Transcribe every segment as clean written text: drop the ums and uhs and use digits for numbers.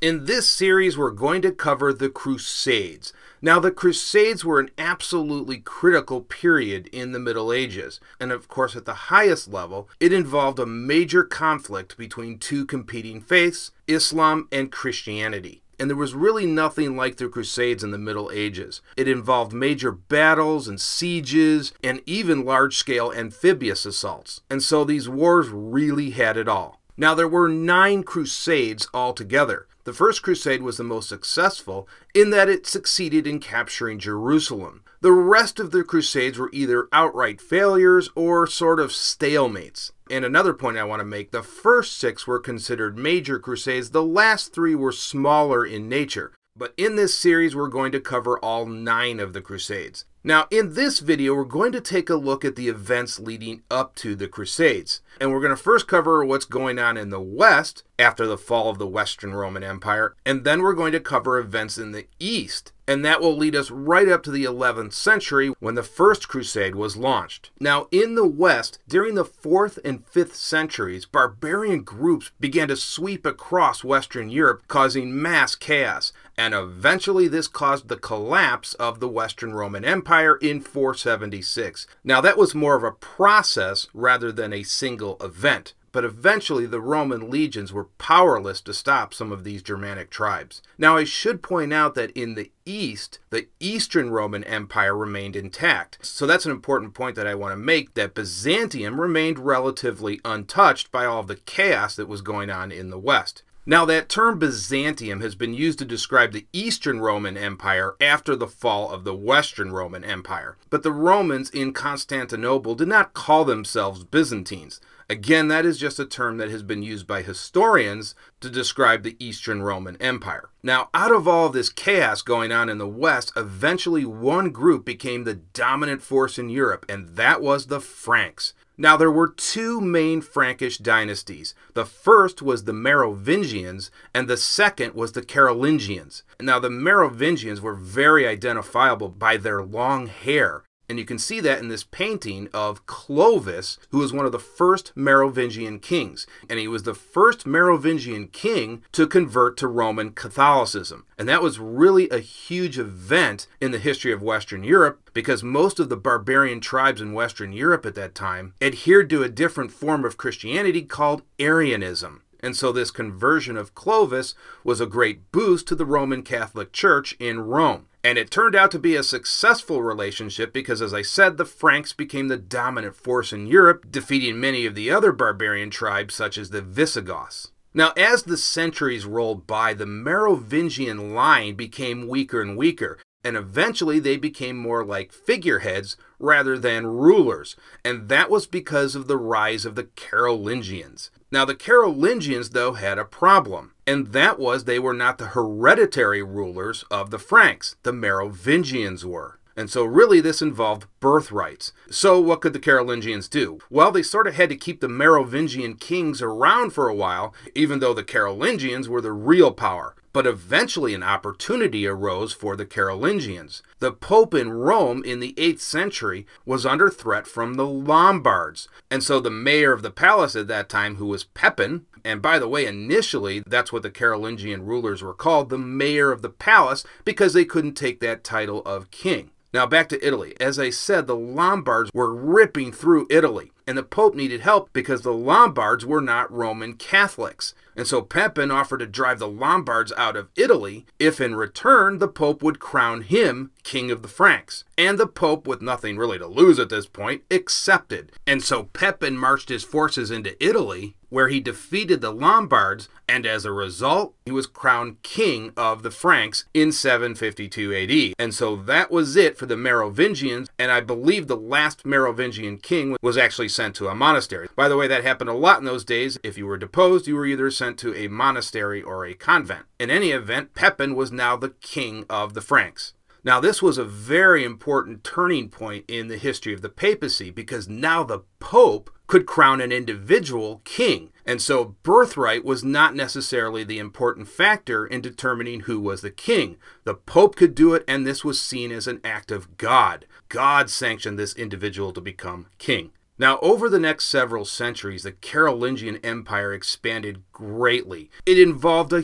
In this series, we're going to cover the Crusades. Now, the Crusades were an absolutely critical period in the Middle Ages, and of course, at the highest level, it involved a major conflict between two competing faiths, Islam and Christianity. And there was really nothing like the Crusades in the Middle Ages. It involved major battles and sieges, and even large-scale amphibious assaults. And so these wars really had it all. Now, there were 9 Crusades altogether. The First Crusade was the most successful in that it succeeded in capturing Jerusalem. The rest of the Crusades were either outright failures or sort of stalemates. And another point I want to make, the first 6 were considered major crusades. The last 3 were smaller in nature. But in this series, we're going to cover all 9 of the Crusades. Now, in this video, we're going to take a look at the events leading up to the Crusades. And we're going to first cover what's going on in the West after the fall of the Western Roman Empire. And then we're going to cover events in the East. And that will lead us right up to the 11th century when the First Crusade was launched. Now, in the West, during the 4th and 5th centuries, barbarian groups began to sweep across Western Europe, causing mass chaos. And eventually this caused the collapse of the Western Roman Empire in 476. Now, that was more of a process rather than a single event. But eventually the Roman legions were powerless to stop some of these Germanic tribes. Now, I should point out that in the East, the Eastern Roman Empire remained intact. So that's an important point that I want to make, that Byzantium remained relatively untouched by all of the chaos that was going on in the West. Now, that term Byzantium has been used to describe the Eastern Roman Empire after the fall of the Western Roman Empire. But the Romans in Constantinople did not call themselves Byzantines. Again, that is just a term that has been used by historians to describe the Eastern Roman Empire. Now, out of all this chaos going on in the West, eventually one group became the dominant force in Europe, and that was the Franks. Now, there were 2 main Frankish dynasties. The first was the Merovingians, and the second was the Carolingians. Now, the Merovingians were very identifiable by their long hair. And you can see that in this painting of Clovis, who was one of the first Merovingian kings. And he was the first Merovingian king to convert to Roman Catholicism. And that was really a huge event in the history of Western Europe, because most of the barbarian tribes in Western Europe at that time adhered to a different form of Christianity called Arianism. And so this conversion of Clovis was a great boost to the Roman Catholic Church in Rome. And it turned out to be a successful relationship because, as I said, the Franks became the dominant force in Europe, defeating many of the other barbarian tribes such as the Visigoths. Now, as the centuries rolled by, the Merovingian line became weaker and weaker, and eventually they became more like figureheads rather than rulers, and that was because of the rise of the Carolingians. Now, the Carolingians, though, had a problem, and that was they were not the hereditary rulers of the Franks. The Merovingians were. And so really this involved birthrights. So what could the Carolingians do? Well, they sort of had to keep the Merovingian kings around for a while, even though the Carolingians were the real power. But eventually an opportunity arose for the Carolingians. The Pope in Rome in the 8th century was under threat from the Lombards. And so the mayor of the palace at that time, who was Pepin, and by the way, initially that's what the Carolingian rulers were called, the mayor of the palace, because they couldn't take that title of king. Now back to Italy. As I said, the Lombards were ripping through Italy, and the Pope needed help because the Lombards were not Roman Catholics. And so Pepin offered to drive the Lombards out of Italy if in return the Pope would crown him King of the Franks. And the Pope, with nothing really to lose at this point, accepted. And so Pepin marched his forces into Italy, where he defeated the Lombards, and as a result, he was crowned King of the Franks in 752 AD. And so that was it for the Merovingians, and I believe the last Merovingian king was actually sent to a monastery. By the way, that happened a lot in those days. If you were deposed, you were either sent to a monastery or a convent. In any event, Pepin was now the king of the Franks. Now, this was a very important turning point in the history of the papacy because now the Pope could crown an individual king. And so birthright was not necessarily the important factor in determining who was the king. The Pope could do it, and this was seen as an act of God. God sanctioned this individual to become king. Now, over the next several centuries, the Carolingian Empire expanded greatly. It involved a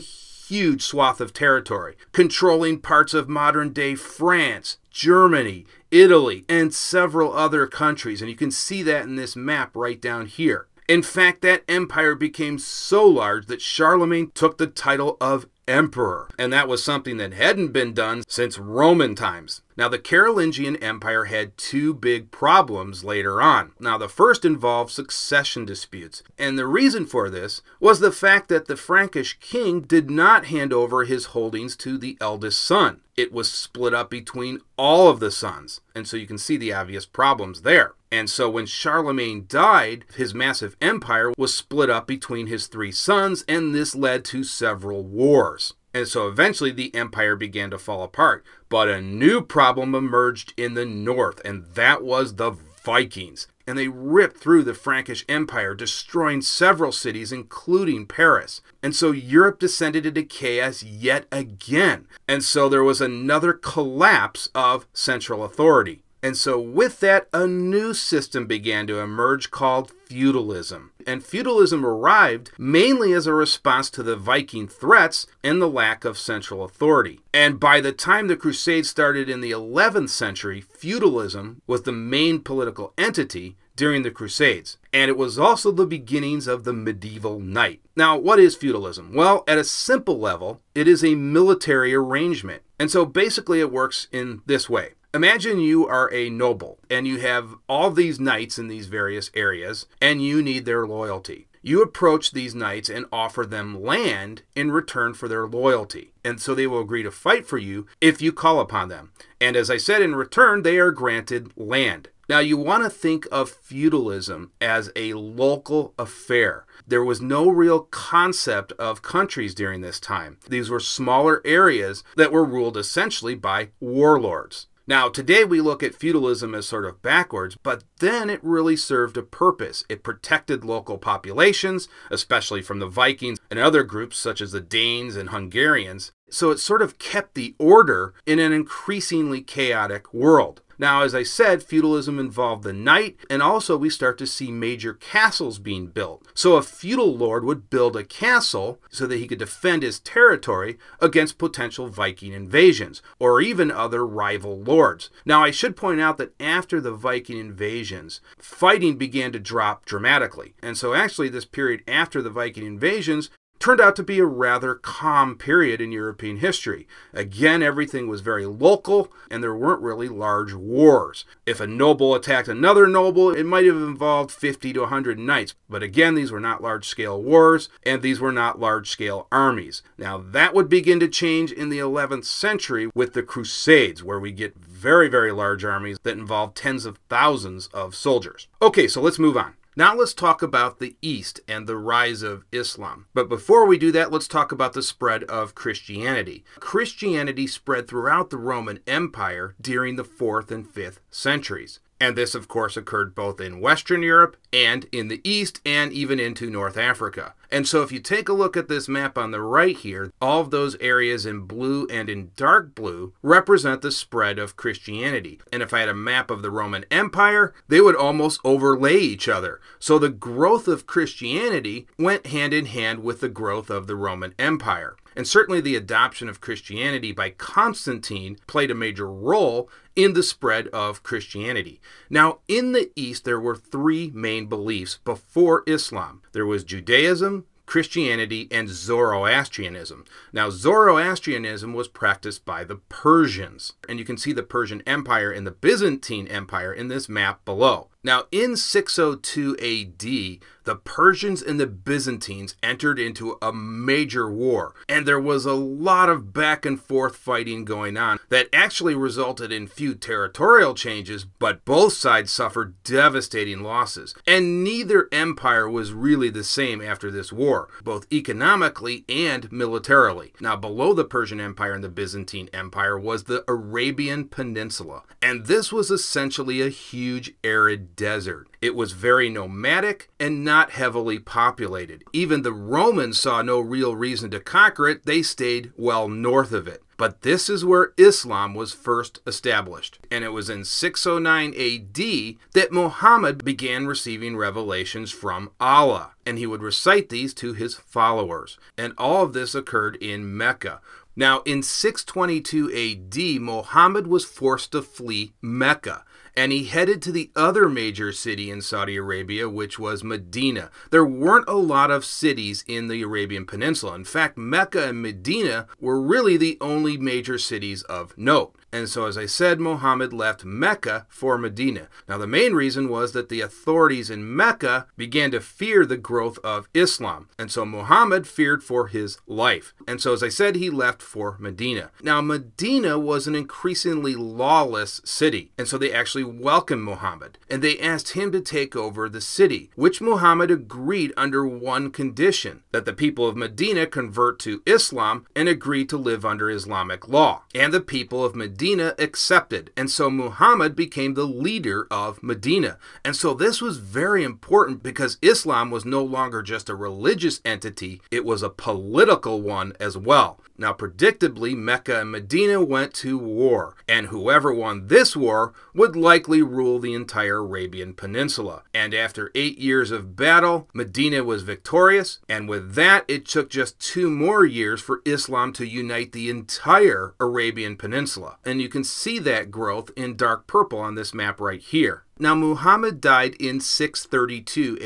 huge swath of territory, controlling parts of modern-day France, Germany, Italy, and several other countries. And you can see that in this map right down here. In fact, that empire became so large that Charlemagne took the title of emperor, and that was something that hadn't been done since Roman times. Now, the Carolingian Empire had two big problems later on. Now, the first involved succession disputes, and the reason for this was the fact that the Frankish king did not hand over his holdings to the eldest son. It was split up between all of the sons, and so you can see the obvious problems there. And so when Charlemagne died, his massive empire was split up between his three sons, and this led to several wars. And so eventually the empire began to fall apart. But a new problem emerged in the north, and that was the Vikings. And they ripped through the Frankish Empire, destroying several cities, including Paris. And so Europe descended into chaos yet again. And so there was another collapse of central authority. And so with that, a new system began to emerge called feudalism. And feudalism arrived mainly as a response to the Viking threats and the lack of central authority. And by the time the Crusades started in the 11th century, feudalism was the main political entity during the Crusades. And it was also the beginnings of the medieval knight. Now, what is feudalism? Well, at a simple level, it is a military arrangement. And so basically it works in this way. Imagine you are a noble, and you have all these knights in these various areas, and you need their loyalty. You approach these knights and offer them land in return for their loyalty. And so they will agree to fight for you if you call upon them. And as I said, in return, they are granted land. Now, you want to think of feudalism as a local affair. There was no real concept of countries during this time. These were smaller areas that were ruled essentially by warlords. Now, today we look at feudalism as sort of backwards, but then it really served a purpose. It protected local populations, especially from the Vikings and other groups such as the Danes and Hungarians. So it sort of kept the order in an increasingly chaotic world. Now, as I said, feudalism involved the knight, and also we start to see major castles being built. So a feudal lord would build a castle so that he could defend his territory against potential Viking invasions, or even other rival lords. Now, I should point out that after the Viking invasions, fighting began to drop dramatically. And so actually this period after the Viking invasions turned out to be a rather calm period in European history. Again, everything was very local, and there weren't really large wars. If a noble attacked another noble, it might have involved 50 to 100 knights. But again, these were not large-scale wars, and these were not large-scale armies. Now, that would begin to change in the 11th century with the Crusades, where we get very, very large armies that involve tens of thousands of soldiers. Okay, so let's move on. Now let's talk about the East and the rise of Islam. But before we do that, let's talk about the spread of Christianity. Christianity spread throughout the Roman Empire during the 4th and 5th centuries. And this, of course, occurred both in Western Europe and in the East and even into North Africa. And so if you take a look at this map on the right here, all of those areas in blue and in dark blue represent the spread of Christianity. And if I had a map of the Roman Empire, they would almost overlay each other. So the growth of Christianity went hand in hand with the growth of the Roman Empire. And certainly the adoption of Christianity by Constantine played a major role in the spread of Christianity. Now, in the East, there were three main beliefs before Islam. There was Judaism, Christianity, and Zoroastrianism. Now, Zoroastrianism was practiced by the Persians. And you can see the Persian Empire and the Byzantine Empire in this map below. Now, in 602 AD, the Persians and the Byzantines entered into a major war, and there was a lot of back and forth fighting going on that actually resulted in few territorial changes, but both sides suffered devastating losses. And neither empire was really the same after this war, both economically and militarily. Now, below the Persian Empire and the Byzantine Empire was the Arabian Peninsula, and this was essentially a huge arid desert. It was very nomadic and not heavily populated. Even the Romans saw no real reason to conquer it. They stayed well north of it. But this is where Islam was first established. And it was in 609 AD that Muhammad began receiving revelations from Allah. And he would recite these to his followers. And all of this occurred in Mecca. Now, in 622 AD, Muhammad was forced to flee Mecca, and he headed to the other major city in Saudi Arabia, which was Medina. There weren't a lot of cities in the Arabian Peninsula. In fact, Mecca and Medina were really the only major cities of note. And so, as I said, Muhammad left Mecca for Medina. Now, the main reason was that the authorities in Mecca began to fear the growth of Islam. And so Muhammad feared for his life. And so, as I said, he left for Medina. Now, Medina was an increasingly lawless city. And so they actually welcomed Muhammad. And they asked him to take over the city, which Muhammad agreed under one condition, that the people of Medina convert to Islam and agree to live under Islamic law. And the people of Medina accepted, and so Muhammad became the leader of Medina. And so this was very important because Islam was no longer just a religious entity, it was a political one as well. Now, predictably, Mecca and Medina went to war, and whoever won this war would likely rule the entire Arabian Peninsula. And after 8 years of battle, Medina was victorious, and with that, it took just 2 more years for Islam to unite the entire Arabian Peninsula. And you can see that growth in dark purple on this map right here. Now, Muhammad died in 632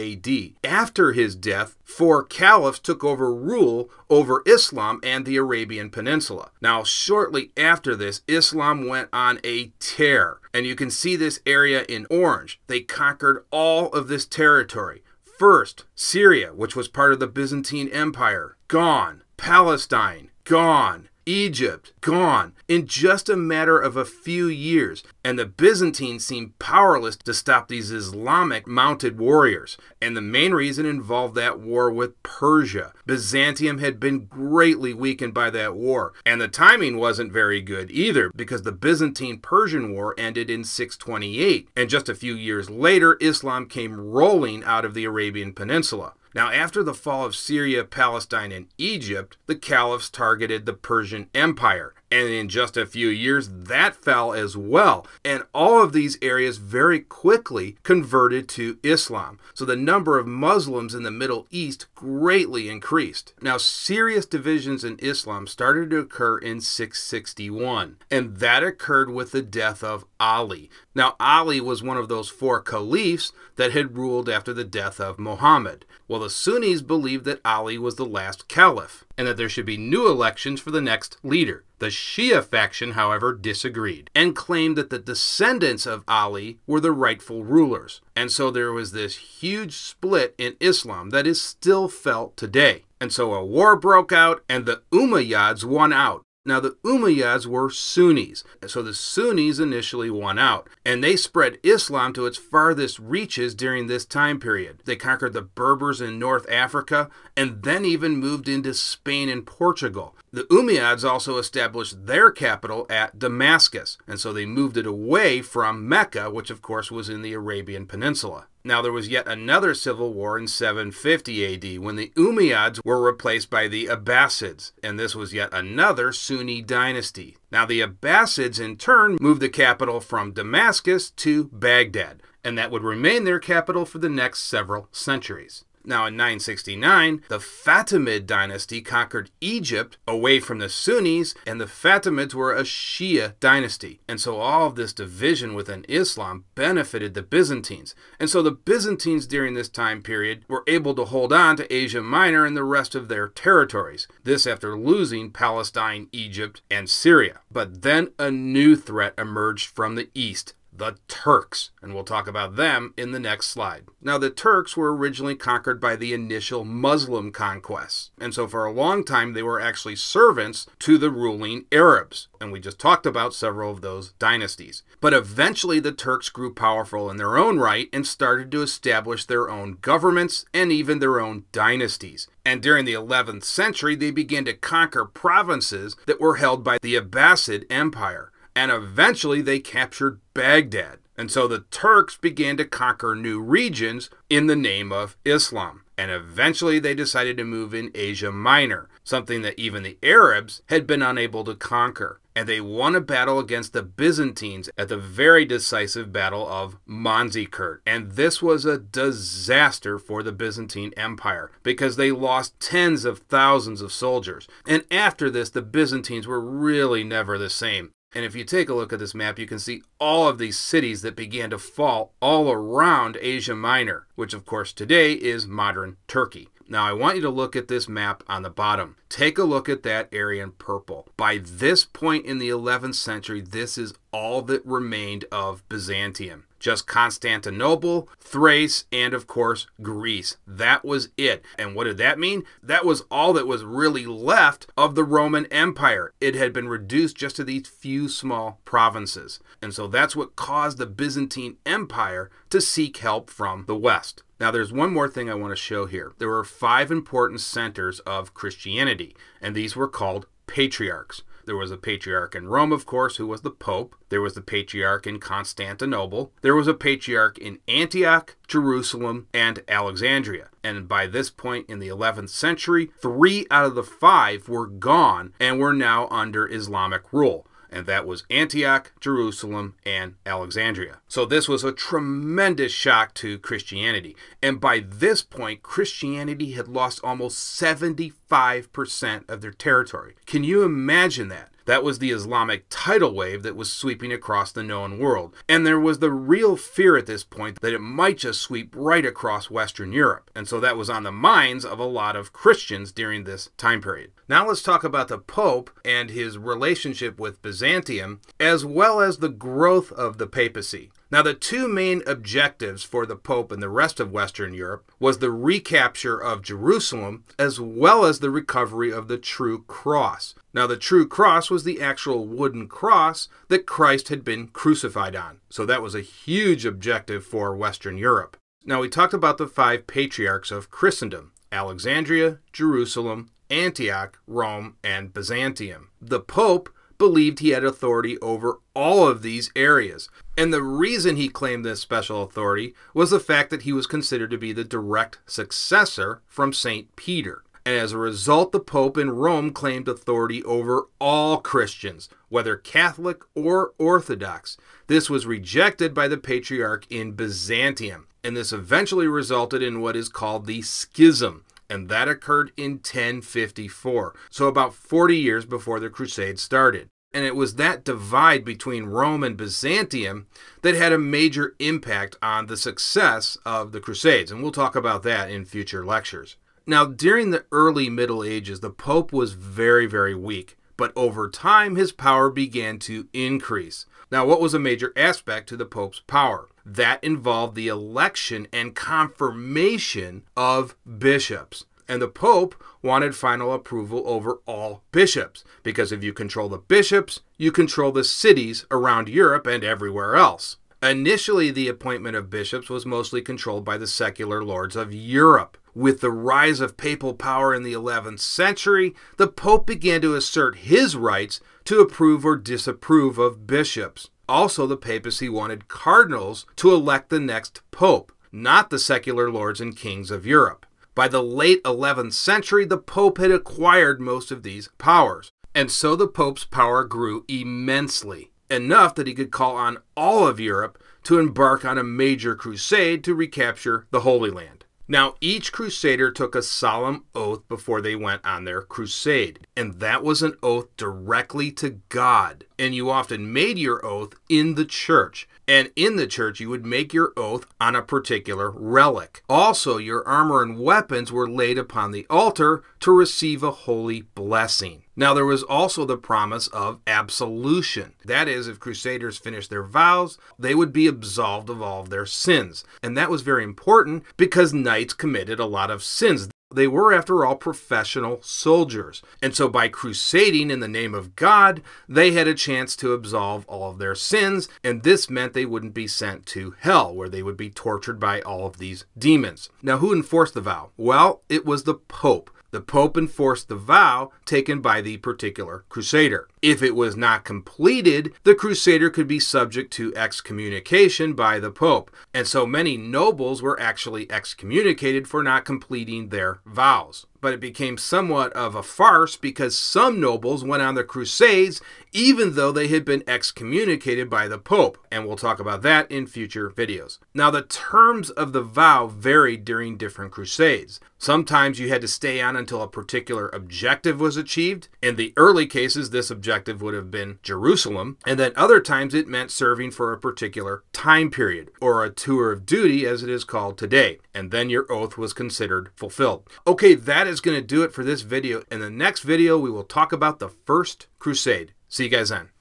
AD. After his death, 4 caliphs took over rule over Islam and the Arabian Peninsula. Now, shortly after this, Islam went on a tear. And you can see this area in orange. They conquered all of this territory. First, Syria, which was part of the Byzantine Empire, gone. Palestine, gone. Egypt, gone, in just a matter of a few years, and the Byzantines seemed powerless to stop these Islamic mounted warriors. And the main reason involved that war with Persia. Byzantium had been greatly weakened by that war, and the timing wasn't very good either, because the Byzantine-Persian War ended in 628, and just a few years later, Islam came rolling out of the Arabian Peninsula. Now, after the fall of Syria, Palestine, and Egypt, the caliphs targeted the Persian Empire. And in just a few years, that fell as well. And all of these areas very quickly converted to Islam. So the number of Muslims in the Middle East greatly increased. Now, serious divisions in Islam started to occur in 661. And that occurred with the death of Ali. Now, Ali was one of those 4 caliphs that had ruled after the death of Muhammad. Well, the Sunnis believed that Ali was the last caliph, and that there should be new elections for the next leader. The Shia faction, however, disagreed, and claimed that the descendants of Ali were the rightful rulers. And so there was this huge split in Islam that is still felt today. And so a war broke out, and the Umayyads won out. Now, the Umayyads were Sunnis, so the Sunnis initially won out, and they spread Islam to its farthest reaches during this time period. They conquered the Berbers in North Africa, and then even moved into Spain and Portugal. The Umayyads also established their capital at Damascus, and so they moved it away from Mecca, which of course was in the Arabian Peninsula. Now, there was yet another civil war in 750 AD when the Umayyads were replaced by the Abbasids, and this was yet another Sunni dynasty. Now, the Abbasids in turn moved the capital from Damascus to Baghdad, and that would remain their capital for the next several centuries. Now, in 969, the Fatimid dynasty conquered Egypt away from the Sunnis, and the Fatimids were a Shia dynasty. And so all of this division within Islam benefited the Byzantines. And so the Byzantines during this time period were able to hold on to Asia Minor and the rest of their territories. This after losing Palestine, Egypt, and Syria. But then a new threat emerged from the east. The Turks, and we'll talk about them in the next slide. Now, the Turks were originally conquered by the initial Muslim conquests, and so for a long time they were actually servants to the ruling Arabs, and we just talked about several of those dynasties. But eventually the Turks grew powerful in their own right and started to establish their own governments and even their own dynasties. And during the 11th century, they began to conquer provinces that were held by the Abbasid Empire. And eventually they captured Baghdad. And so the Turks began to conquer new regions in the name of Islam. And eventually they decided to move in Asia Minor. something that even the Arabs had been unable to conquer. And they won a battle against the Byzantines at the very decisive Battle of Manzikert. And this was a disaster for the Byzantine Empire because they lost tens of thousands of soldiers. And after this, the Byzantines were really never the same. And if you take a look at this map, you can see all of these cities that began to fall all around Asia Minor, which of course today is modern Turkey. Now I want you to look at this map on the bottom. Take a look at that area in purple. By this point in the 11th century, this is all that remained of Byzantium. Just Constantinople, Thrace, and of course Greece. That was it. And what did that mean? That was all that was really left of the Roman Empire. It had been reduced just to these few small provinces. And so that's what caused the Byzantine Empire to seek help from the West. Now there's one more thing I want to show here. There were 5 important centers of Christianity, and these were called patriarchs. There was a patriarch in Rome, of course, who was the Pope. There was the patriarch in Constantinople. There was a patriarch in Antioch, Jerusalem, and Alexandria. And by this point in the 11th century, 3 out of the 5 were gone and were now under Islamic rule. And that was Antioch, Jerusalem, and Alexandria. So this was a tremendous shock to Christianity. And by this point, Christianity had lost almost 75% of their territory. Can you imagine that? That was the Islamic tidal wave that was sweeping across the known world. And there was the real fear at this point that it might just sweep right across Western Europe. And so that was on the minds of a lot of Christians during this time period. Now let's talk about the Pope and his relationship with Byzantium, as well as the growth of the papacy. Now, the 2 main objectives for the Pope and the rest of Western Europe was the recapture of Jerusalem, as well as the recovery of the true cross. Now, the true cross was the actual wooden cross that Christ had been crucified on. So that was a huge objective for Western Europe. Now, we talked about the 5 patriarchs of Christendom: Alexandria, Jerusalem, Antioch, Rome, and Byzantium. The Pope believed he had authority over all of these areas. And the reason he claimed this special authority was the fact that he was considered to be the direct successor from St. Peter. And as a result, the Pope in Rome claimed authority over all Christians, whether Catholic or Orthodox. This was rejected by the Patriarch in Byzantium, and this eventually resulted in what is called the Schism. And that occurred in 1054, so about 40 years before the Crusades started. And it was that divide between Rome and Byzantium that had a major impact on the success of the Crusades, and we'll talk about that in future lectures. Now, during the early Middle Ages, the Pope was very, very weak, but over time his power began to increase. Now, what was a major aspect to the Pope's power? That involved the election and confirmation of bishops. And the Pope wanted final approval over all bishops, because if you control the bishops, you control the cities around Europe and everywhere else. Initially, the appointment of bishops was mostly controlled by the secular lords of Europe. With the rise of papal power in the 11th century, the Pope began to assert his rights to approve or disapprove of bishops. Also, the papacy wanted cardinals to elect the next pope, not the secular lords and kings of Europe. By the late 11th century, the Pope had acquired most of these powers, and so the Pope's power grew immensely, enough that he could call on all of Europe to embark on a major crusade to recapture the Holy Land. Now, each crusader took a solemn oath before they went on their crusade, and that was an oath directly to God. And you often made your oath in the church. And in the church, you would make your oath on a particular relic. Also, your armor and weapons were laid upon the altar to receive a holy blessing. Now, there was also the promise of absolution. That is, if crusaders finished their vows, they would be absolved of all of their sins. And that was very important because knights committed a lot of sins. They were, after all, professional soldiers. And so by crusading in the name of God, they had a chance to absolve all of their sins, and this meant they wouldn't be sent to hell, where they would be tortured by all of these demons. Now, who enforced the vow? Well, it was the Pope. The Pope enforced the vow taken by the particular crusader. If it was not completed, the crusader could be subject to excommunication by the Pope. And so many nobles were actually excommunicated for not completing their vows. But it became somewhat of a farce because some nobles went on the Crusades even though they had been excommunicated by the Pope. And we'll talk about that in future videos. Now, the terms of the vow varied during different crusades. Sometimes you had to stay on until a particular objective was achieved. In the early cases, this objective would have been Jerusalem. And then other times it meant serving for a particular time period, or a tour of duty as it is called today. And then your oath was considered fulfilled. Okay, that is going to do it for this video. In the next video, we will talk about the First Crusade. See you guys then.